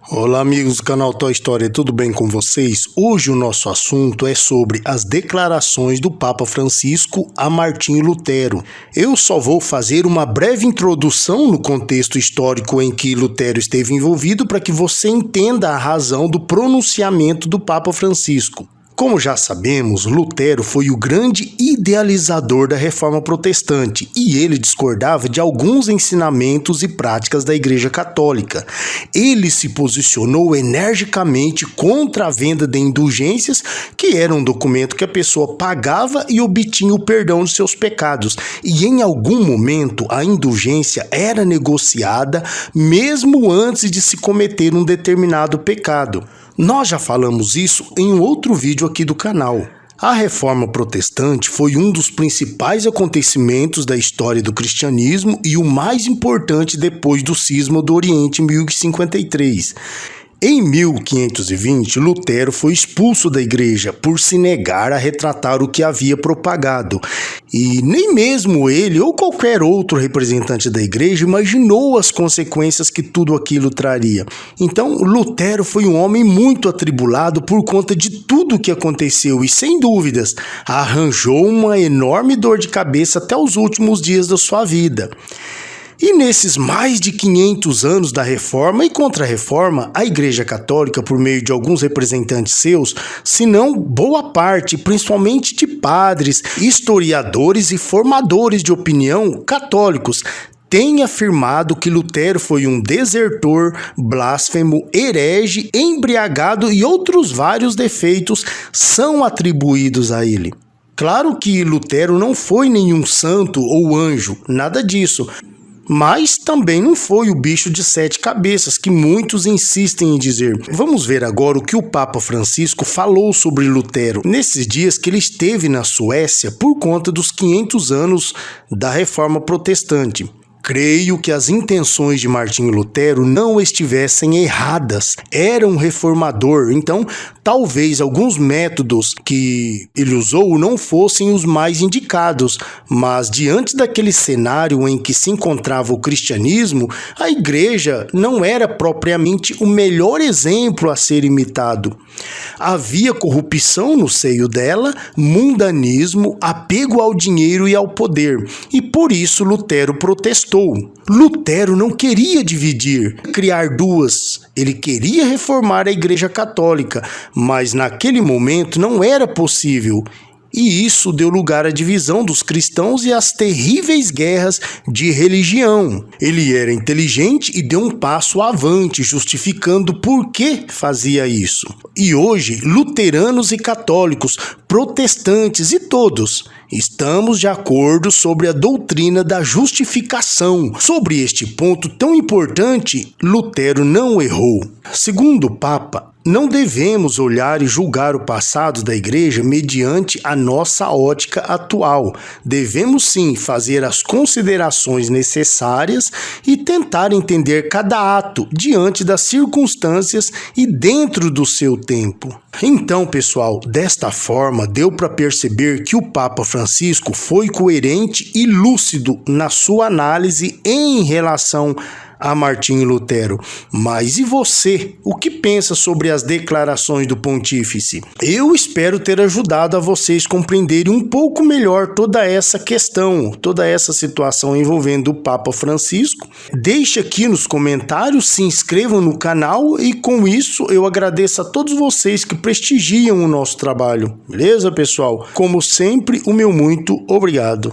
Olá amigos do canal Toy História, tudo bem com vocês? Hoje o nosso assunto é sobre as declarações do Papa Francisco a Martinho Lutero. Eu só vou fazer uma breve introdução no contexto histórico em que Lutero esteve envolvido para que você entenda a razão do pronunciamento do Papa Francisco. Como já sabemos, Lutero foi o grande idealizador da Reforma Protestante e ele discordava de alguns ensinamentos e práticas da Igreja Católica. Ele se posicionou energicamente contra a venda de indulgências, que era um documento que a pessoa pagava e obtinha o perdão de seus pecados. E em algum momento a indulgência era negociada mesmo antes de se cometer um determinado pecado. Nós já falamos isso em um outro vídeo aqui do canal. A Reforma Protestante foi um dos principais acontecimentos da história do cristianismo e o mais importante depois do Cisma do Oriente em 1053. Em 1520, Lutero foi expulso da igreja por se negar a retratar o que havia propagado. E nem mesmo ele ou qualquer outro representante da igreja imaginou as consequências que tudo aquilo traria. Então, Lutero foi um homem muito atribulado por conta de tudo o que aconteceu e, sem dúvidas, arranjou uma enorme dor de cabeça até os últimos dias da sua vida. E nesses mais de 500 anos da Reforma e Contra-Reforma, a Igreja Católica, por meio de alguns representantes seus, se não boa parte, principalmente de padres, historiadores e formadores de opinião católicos, tem afirmado que Lutero foi um desertor, blasfemo, herege, embriagado e outros vários defeitos são atribuídos a ele. Claro que Lutero não foi nenhum santo ou anjo, nada disso. Mas também não foi o bicho de 7 cabeças que muitos insistem em dizer. Vamos ver agora o que o Papa Francisco falou sobre Lutero nesses dias que ele esteve na Suécia por conta dos 500 anos da Reforma Protestante. Creio que as intenções de Martinho Lutero não estivessem erradas. Era um reformador, então talvez alguns métodos que ele usou não fossem os mais indicados, mas diante daquele cenário em que se encontrava o cristianismo, a igreja não era propriamente o melhor exemplo a ser imitado. Havia corrupção no seio dela, mundanismo, apego ao dinheiro e ao poder, e por isso Lutero protestou. Lutero não queria dividir, criar duas. Ele queria reformar a Igreja Católica, mas naquele momento não era possível. E isso deu lugar à divisão dos cristãos e às terríveis guerras de religião. Ele era inteligente e deu um passo avante, justificando por que fazia isso. E hoje, luteranos e católicos, protestantes e todos, estamos de acordo sobre a doutrina da justificação. Sobre este ponto tão importante, Lutero não errou. Segundo o Papa, não devemos olhar e julgar o passado da igreja mediante a nossa ótica atual. Devemos sim fazer as considerações necessárias e tentar entender cada ato diante das circunstâncias e dentro do seu tempo. Então, pessoal, desta forma deu para perceber que o Papa Francisco foi coerente e lúcido na sua análise em relação a Martinho Lutero. Mas e você? O que pensa sobre as declarações do pontífice? Eu espero ter ajudado a vocês compreenderem um pouco melhor toda essa questão, toda essa situação envolvendo o Papa Francisco. Deixe aqui nos comentários, se inscrevam no canal e com isso eu agradeço a todos vocês que prestigiam o nosso trabalho. Beleza, pessoal? Como sempre, o meu muito obrigado.